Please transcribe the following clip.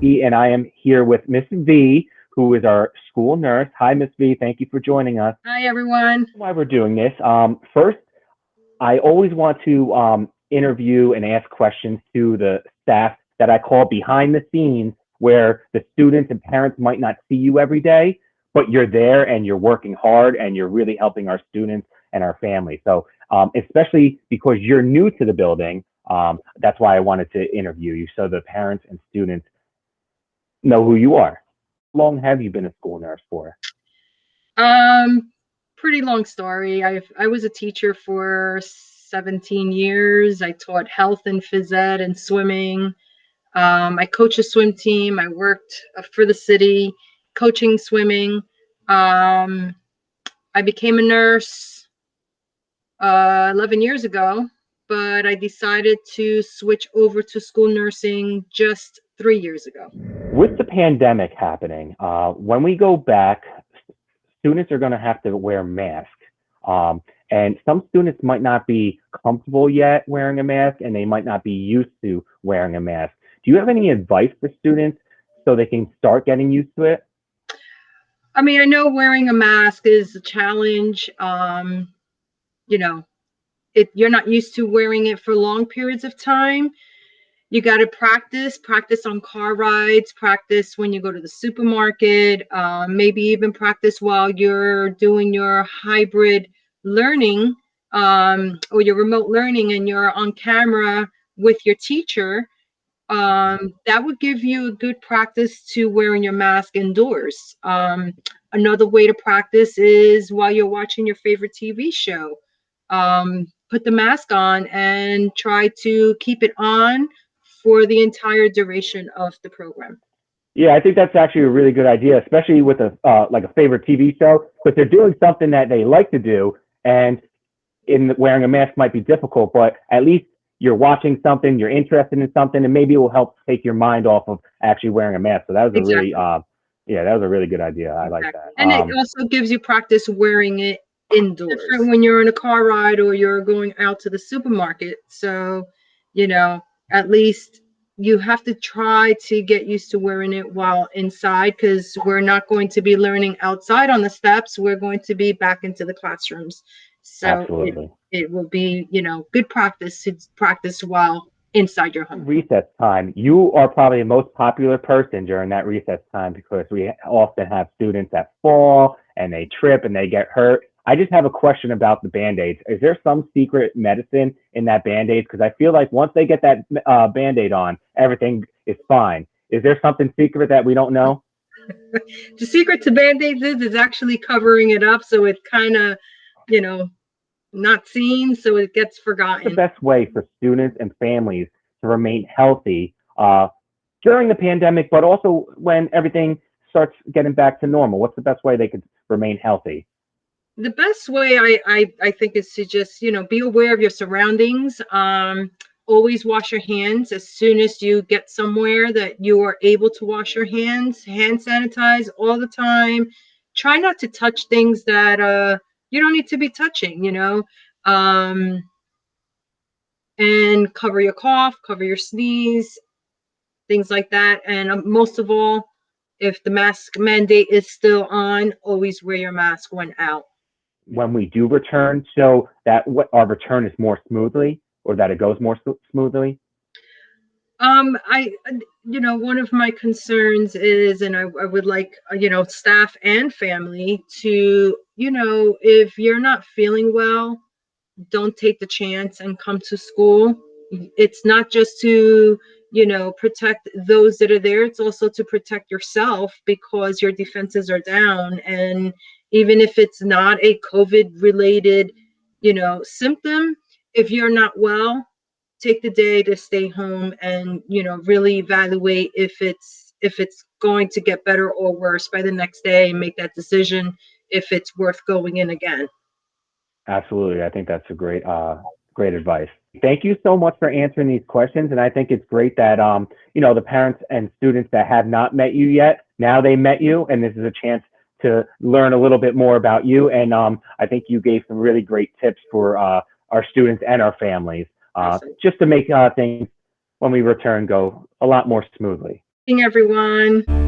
E, and I am here with Miss V, who is our school nurse. Hi, Miss V. Thank you for joining us. Hi, everyone. Why we're doing this. First, I always want to interview and ask questions to the staff that I call behind the scenes, where the students and parents might not see you every day, but you're there and you're working hard and you're really helping our students and our families. So, especially because you're new to the building, that's why I wanted to interview you so the parents and students know who you are. How long have you been a school nurse for? Um, Pretty long story. I was a teacher for 17 years. I taught health and phys ed and swimming. I coached a swim team. I worked for the city, coaching swimming. Um, I became a nurse 11 years ago, but I decided to switch over to school nursing just 3 years ago. With the pandemic happening, when we go back, students are going to have to wear masks. And some students might not be comfortable yet wearing a mask, and they might not be used to wearing a mask. Do you have any advice for students so they can start getting used to it? I mean, I know wearing a mask is a challenge. You know, if you're not used to wearing it for long periods of time, you got to practice on car rides, practice when you go to the supermarket, maybe even practice while you're doing your hybrid learning, or your remote learning, and you're on camera with your teacher. That would give you a good practice to wearing your mask indoors. Another way to practice is while you're watching your favorite TV show. Put the mask on and try to keep it on for the entire duration of the program. Yeah, I think that's actually a really good idea, especially with a like a favorite TV show, because they're doing something that they like to do, and wearing a mask might be difficult, but at least you're watching something, you're interested in something, and maybe it will help take your mind off of actually wearing a mask. So that was a really, Exactly. yeah, that was a really good idea. I like Exactly. that. And it also gives you practice wearing it indoors. Different when you're in a car ride or you're going out to the supermarket. So, you know, at least you have to try to get used to wearing it while inside, because we're not going to be learning outside on the steps. We're going to be back into the classrooms. So Absolutely. it will be, good practice to practice while inside your home. Recess time, you are probably the most popular person during that recess time because we often have students that fall and they trip and they get hurt. I just have a question about the Band-Aids. Is there some secret medicine in that Band-Aid? Because I feel like once they get that Band-Aid on, everything is fine. Is there something secret that we don't know? The secret to Band-Aids is actually covering it up so it kind of, you know, not seen, so it gets The forgotten. best way for students and families to remain healthy during the pandemic, but also when everything starts getting back to normal? What's the best way they could remain healthy? The best way I think is to just, be aware of your surroundings. Always wash your hands as soon as you get somewhere that you are able to wash your hands. Hand sanitize all the time. Try not to touch things that you don't need to be touching. Um, and cover your cough, cover your sneeze, things like that. And most of all, if the mask mandate is still on, always wear your mask when out. When we do return, so that what our return is more smoothly or that it goes more smoothly? One of my concerns is, and I would like, staff and family to, if you're not feeling well, don't take the chance and come to school. It's not just to, protect those that are there. It's also to protect yourself, because your defenses are down. And even if it's not a COVID related, symptom, if you're not well, take the day to stay home and, really evaluate if it's going to get better or worse by the next day, and make that decision if it's worth going in again. Absolutely. I think that's a great advice. Thank you so much for answering these questions. And I think it's great that, the parents and students that have not met you yet, now they met you, and this is a chance to learn a little bit more about you. And I think you gave some really great tips for our students and our families, Awesome. just to make things when we return go a lot more smoothly. Everyone.